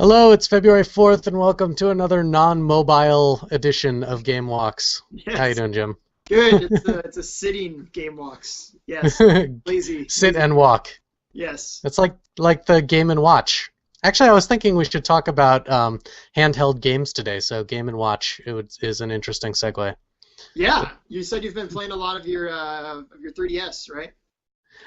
Hello, it's February 4th, and welcome to another non-mobile edition of GameWalks. How you Yes, doing, Jim? good. It's a sitting GameWalks. Yes, lazy, Sit lazy. and walk. Yes. It's like the Game and Watch. Actually, I was thinking we should talk about handheld games today, so Game and Watch is an interesting segue. Yeah. You said you've been playing a lot of your 3DS, right?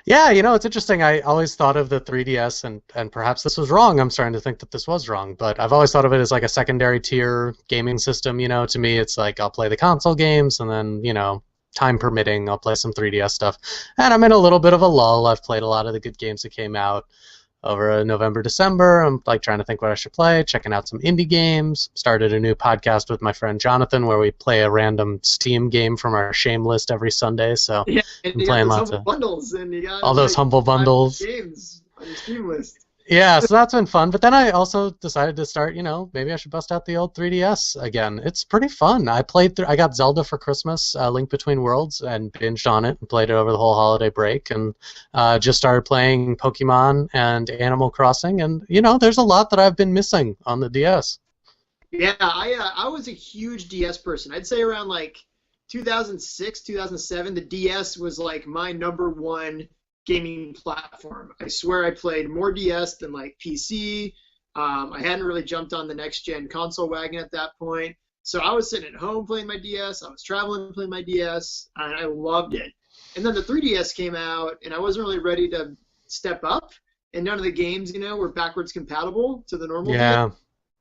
Yeah, it's interesting. I always thought of the 3DS, and perhaps this was wrong. I'm starting to think that this was wrong, but I've always thought of it as like a secondary tier gaming system. To me, it's like I'll play the console games, and then, time permitting, I'll play some 3DS stuff. And I'm in a little bit of a lull. I've played a lot of the good games that came out over November, December. I'm like trying to think what I should play, checking out some indie games. Started a new podcast with my friend Jonathan where we play a random Steam game from our shame list every Sunday. So Yeah. And I'm you got playing those lots humble of bundles, and you got all those like humble 5 bundles. games on your Steam list. Yeah, so that's been fun. But then I also decided to start, maybe I should bust out the old 3DS again. It's pretty fun. I got Zelda for Christmas, Link Between Worlds, and binged on it and played it over the whole holiday break. And just started playing Pokemon and Animal Crossing. And, there's a lot that I've been missing on the DS. Yeah, I was a huge DS person. I'd say around like 2006, 2007, the DS was like my number one gaming platform. I swear I played more DS than like PC. I hadn't really jumped on the next gen console wagon at that point. So I was sitting at home playing my DS. I was traveling playing my DS, and I loved it. And then the 3DS came out, and I wasn't really ready to step up. And none of the games, were backwards compatible to the normal Yeah. DS.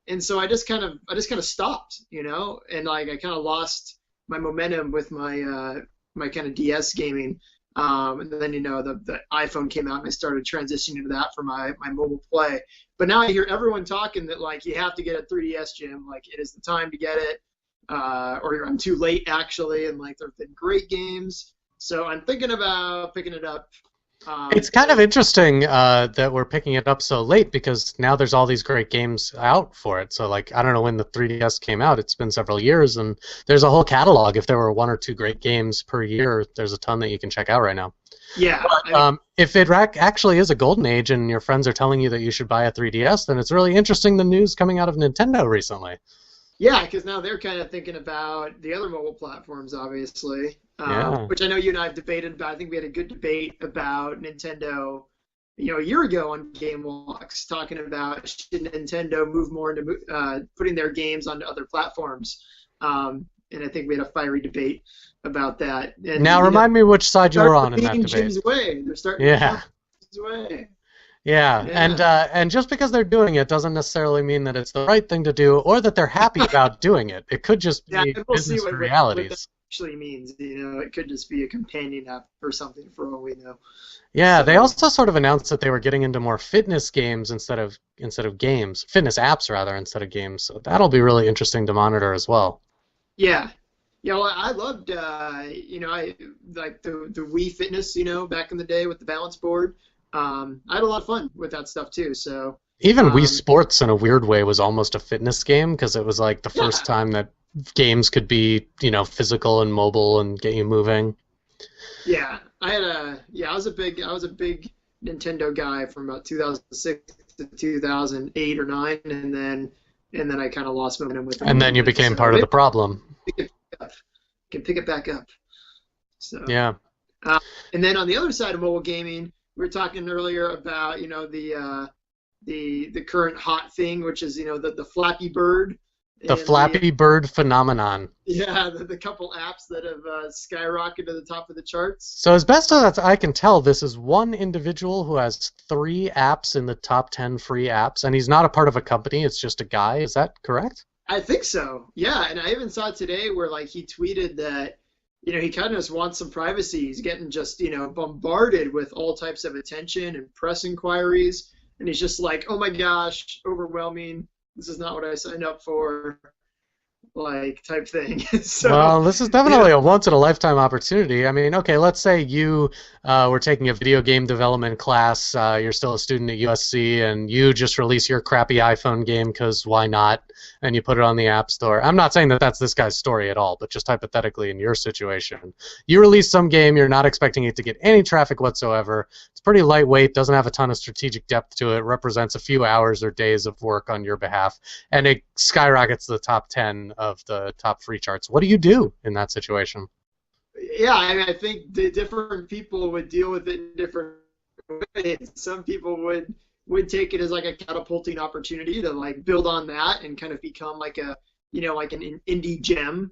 And so I just kind of stopped, and like I kind of lost my momentum with my kind of DS gaming. And then the iPhone came out and I started transitioning to that for my mobile play. But now I hear everyone talking that like you have to get a 3DS, Jim. Like it is the time to get it, or I'm too late actually. And like there've been great games, so I'm thinking about picking it up. It's kind of interesting that we're picking it up so late because now there's all these great games out for it. So, like, I don't know when the 3DS came out. It's been several years, and there's a whole catalog. If there were one or two great games per year, there's a ton that you can check out right now. Yeah. But if it actually is a golden age and your friends are telling you that you should buy a 3DS, then it's really interesting the news coming out of Nintendo recently. Yeah, because now they're kind of thinking about the other mobile platforms, obviously, Yeah. which I know you and I have debated about. I think we had a good debate about Nintendo, a year ago on GameWalks, talking about should Nintendo move more into putting their games onto other platforms. And I think we had a fiery debate about that. And Now, remind me which side you were on in that starting to debate. Jim's way. They're starting Yeah. to Jim's way. Yeah, Yeah. and just because they're doing it doesn't necessarily mean that it's the right thing to do or that they're happy about doing it. It could just Yeah, be and we'll see business what that realities. actually means. It could just be a companion app or something for all we know. Yeah, they So, also sort of announced that they were getting into more fitness games instead of games, fitness apps rather instead of games. So that'll be really interesting to monitor as well. yeah. Yeah, well, I loved, I like the Wii Fitness, back in the day with the balance board. I had a lot of fun with that stuff too. So, Even Wii um, Sports in a weird way was almost a fitness game because it was like the first yeah, time that games could be, physical and mobile and get you moving. yeah. I was a big Nintendo guy from about 2006 to 2008 or 9, and then I kind of lost momentum with them a And little then you bit. became So part of maybe the problem. we can pick it back up. So. Yeah. Uh, and then on the other side of mobile gaming, we were talking earlier about the current hot thing, which is the Flappy Bird The and Flappy Bird phenomenon. the couple apps that have skyrocketed to the top of the charts. So as best as I can tell, this is one individual who has 3 apps in the top 10 free apps, and he's not a part of a company, it's just a guy. Is that correct? I think so. Yeah, and I even saw today where like he tweeted that he kind of just wants some privacy. He's getting just bombarded with all types of attention and press inquiries, and he's just like, oh my gosh, overwhelming. This is not what I signed up for, like type thing. So Well, this is yeah, definitely a once-in-a-lifetime opportunity. I mean, okay, let's say you were taking a video game development class, you're still a student at USC, and you just release your crappy iPhone game because why not, and you put it on the App Store. I'm not saying that that's this guy's story at all, but just hypothetically in your situation. You release some game, you're not expecting it to get any traffic whatsoever, it's pretty lightweight, doesn't have a ton of strategic depth to it, represents a few hours or days of work on your behalf, and it skyrockets to the top 10 of the top free charts. What do you do in that situation? Yeah, I mean, I think the different people would deal with it in different ways. Some people would take it as like a catapulting opportunity to like build on that and kind of become like a like an indie gem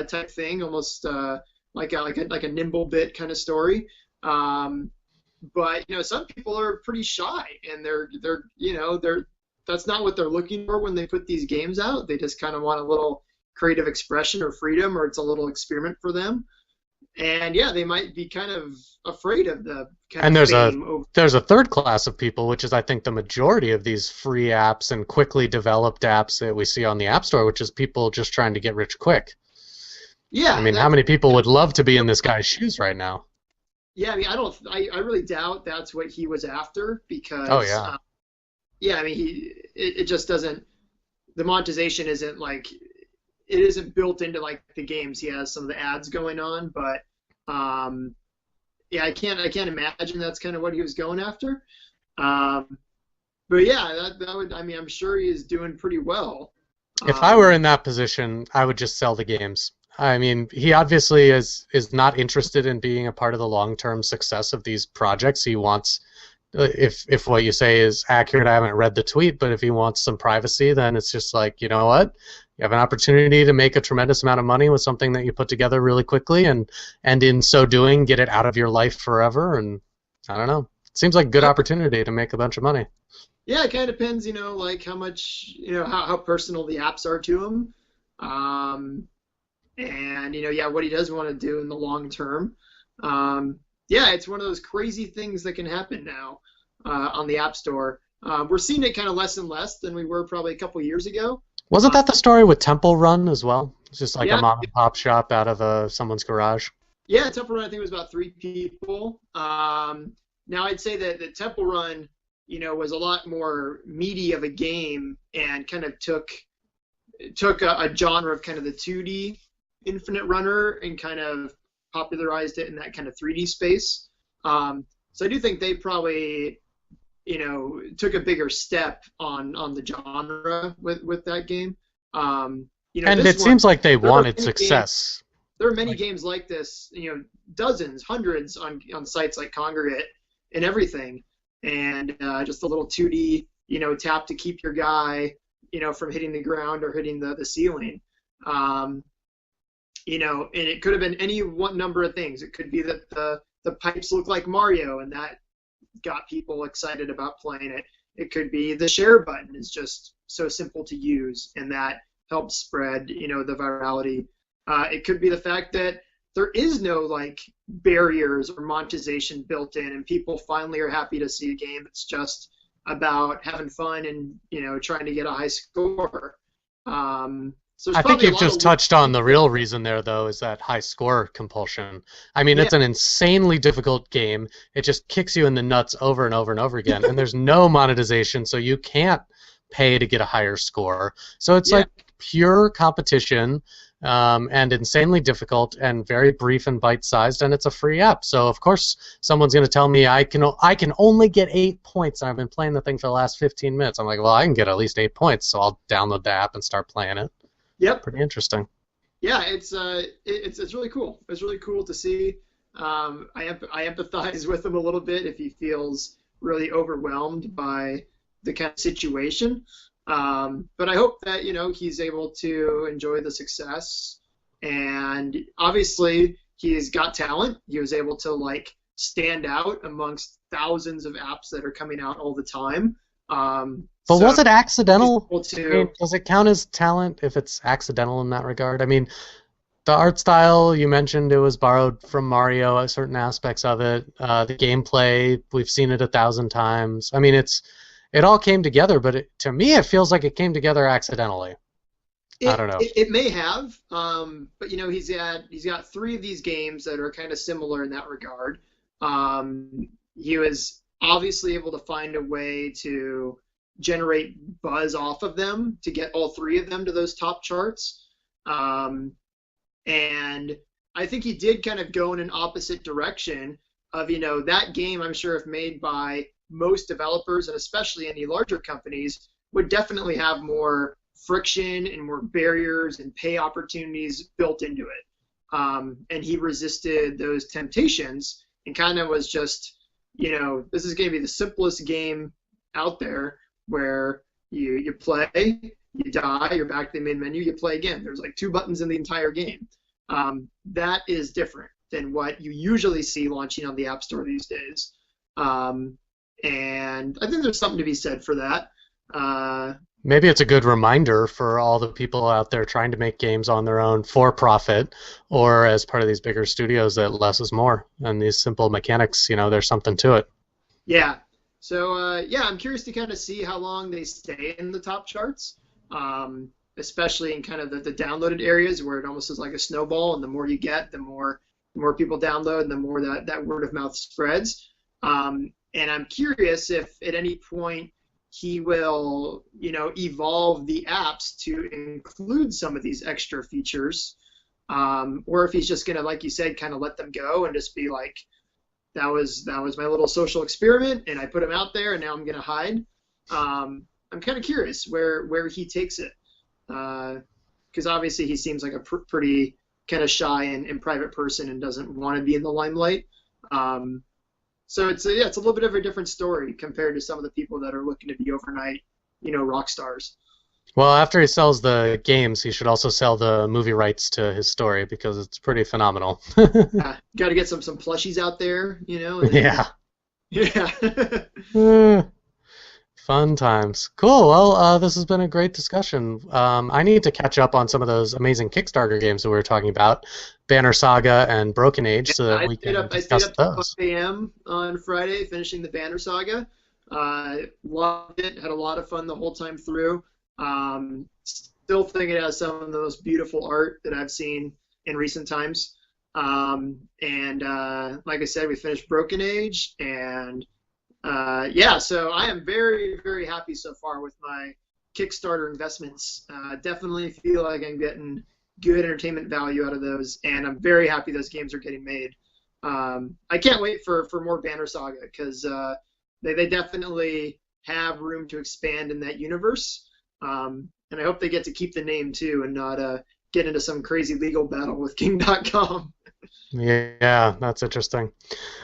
type thing, almost like a nimble bit kind of story. But some people are pretty shy, and they're that's not what they're looking for when they put these games out. They just kind of want a little creative expression or freedom, or it's a little experiment for them. And yeah, they might be kind of afraid of the kind And of fame. there's a third class of people, which is I think the majority of these free apps and quickly developed apps that we see on the App Store, which is people just trying to get rich quick. Yeah, I mean, how many people would love to be in this guy's shoes right now? Yeah, I mean, I really doubt that's what he was after, because Oh yeah. yeah, I mean, it just doesn't, the monetization isn't like, it isn't built into like the games. He has some of the ads going on, but yeah, I can't imagine that's kind of what he was going after. But yeah, that would, I mean, I'm sure he is doing pretty well. If I were in that position, I would just sell the games. I mean, he obviously is not interested in being a part of the long-term success of these projects. He wants, if what you say is accurate, I haven't read the tweet, but if he wants some privacy, then it's just like, you know what? You have an opportunity to make a tremendous amount of money with something that you put together really quickly, and in so doing, get it out of your life forever. And I don't know. It seems like a good opportunity to make a bunch of money. Yeah, it kind of depends, like how much, how personal the apps are to him. And yeah, what he does want to do in the long term. Yeah, it's one of those crazy things that can happen now on the App Store. We're seeing it kind of less and less than we were probably a couple years ago. Wasn't that the story with Temple Run as well? It's just like Yeah, a mom and pop shop out of someone's garage. yeah, Temple Run, I think it was about 3 people. Now I'd say that the Temple Run, was a lot more meaty of a game, and kind of took a genre of kind of the 2D Infinite Runner and kind of popularized it in that kind of 3D space. So I do think they probably, took a bigger step on the genre with that game. And it seems like they wanted success. There are many games like this, dozens, hundreds on sites like Congregate and everything, and just a little 2D, tap to keep your guy, from hitting the ground or hitting the ceiling. And it could have been any one number of things. It could be that the pipes look like Mario, and that got people excited about playing it. It could be the share button is just so simple to use, and that helps spread, the virality. It could be the fact that there is no like barriers or monetization built in, and people finally are happy to see a game that's just about having fun and trying to get a high score. So I think you've just touched on the real reason there, though, is that high score compulsion. I mean, it's an insanely difficult game. It just kicks you in the nuts over and over and over again, and there's no monetization, so you can't pay to get a higher score. So it's like pure competition, and insanely difficult and very brief and bite-sized, and it's a free app. So of course someone's going to tell me I can only get 8 points, and I've been playing the thing for the last 15 minutes. I'm like, well, I can get at least 8 points, so I'll download the app and start playing it. Yep. Pretty interesting. Yeah, it's really cool. It's really cool to see. I empathize with him a little bit if he feels really overwhelmed by the kind of situation. But I hope that he's able to enjoy the success. And obviously he's got talent. He was able to like stand out amongst thousands of apps that are coming out all the time. But was it accidental? I mean, does it count as talent if it's accidental in that regard? I mean, the art style, you mentioned it was borrowed from Mario, certain aspects of it. The gameplay, we've seen it 1,000 times. I mean, it all came together, but to me it feels like it came together accidentally. I don't know. It may have, but he's got 3 of these games that are kind of similar in that regard. He was obviously able to find a way to generate buzz off of them to get all 3 of them to those top charts. And I think he did kind of go in an opposite direction of, that game, I'm sure if made by most developers and especially any larger companies, would definitely have more friction and more barriers and pay opportunities built into it. And he resisted those temptations and kind of was just, this is going to be the simplest game out there where you play, you die, you're back to the main menu, you play again. There's like 2 buttons in the entire game. That is different than what you usually see launching on the App Store these days. And I think there's something to be said for that. Maybe it's a good reminder for all the people out there trying to make games on their own for profit or as part of these bigger studios that less is more. And these simple mechanics, there's something to it. Yeah. So, I'm curious to kind of see how long they stay in the top charts, especially in kind of the downloaded areas where it almost is like a snowball, and the more you get, the more people download, and the more that word of mouth spreads. And I'm curious if at any point he will, evolve the apps to include some of these extra features, or if he's just going to, like you said, kind of let them go and just be like, that was my little social experiment, and I put him out there, and now I'm going to hide. I'm kind of curious where he takes it, because obviously he seems like a pretty kind of shy and private person and doesn't want to be in the limelight. So it's a little bit of a different story compared to some of the people that are looking to be overnight, rock stars. Well, after he sells the games, he should also sell the movie rights to his story because it's pretty phenomenal. Got to get some plushies out there, And then, yeah. Fun times. Cool. Well, this has been a great discussion. I need to catch up on some of those amazing Kickstarter games that we were talking about, Banner Saga and Broken Age, so that we can discuss those. I stayed up to 5 a.m. on Friday finishing the Banner Saga. Loved it. Had a lot of fun the whole time through. Still think it has some of the most beautiful art that I've seen in recent times. And like I said, we finished Broken Age, and so I am very, very happy so far with my Kickstarter investments. Definitely feel like I'm getting good entertainment value out of those, and I'm very happy those games are getting made. I can't wait for more Banner Saga, because they definitely have room to expand in that universe. And I hope they get to keep the name too, and not get into some crazy legal battle with King.com. Yeah, that's interesting.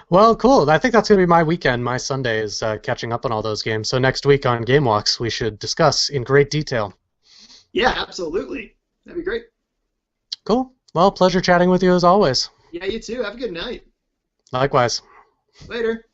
Well, cool. I think that's going to be my weekend. My Sunday is catching up on all those games. So next week on GameWalks, we should discuss in great detail. Yeah, absolutely. That'd be great. Cool. Well, pleasure chatting with you as always. Yeah, you too. Have a good night. Likewise. Later.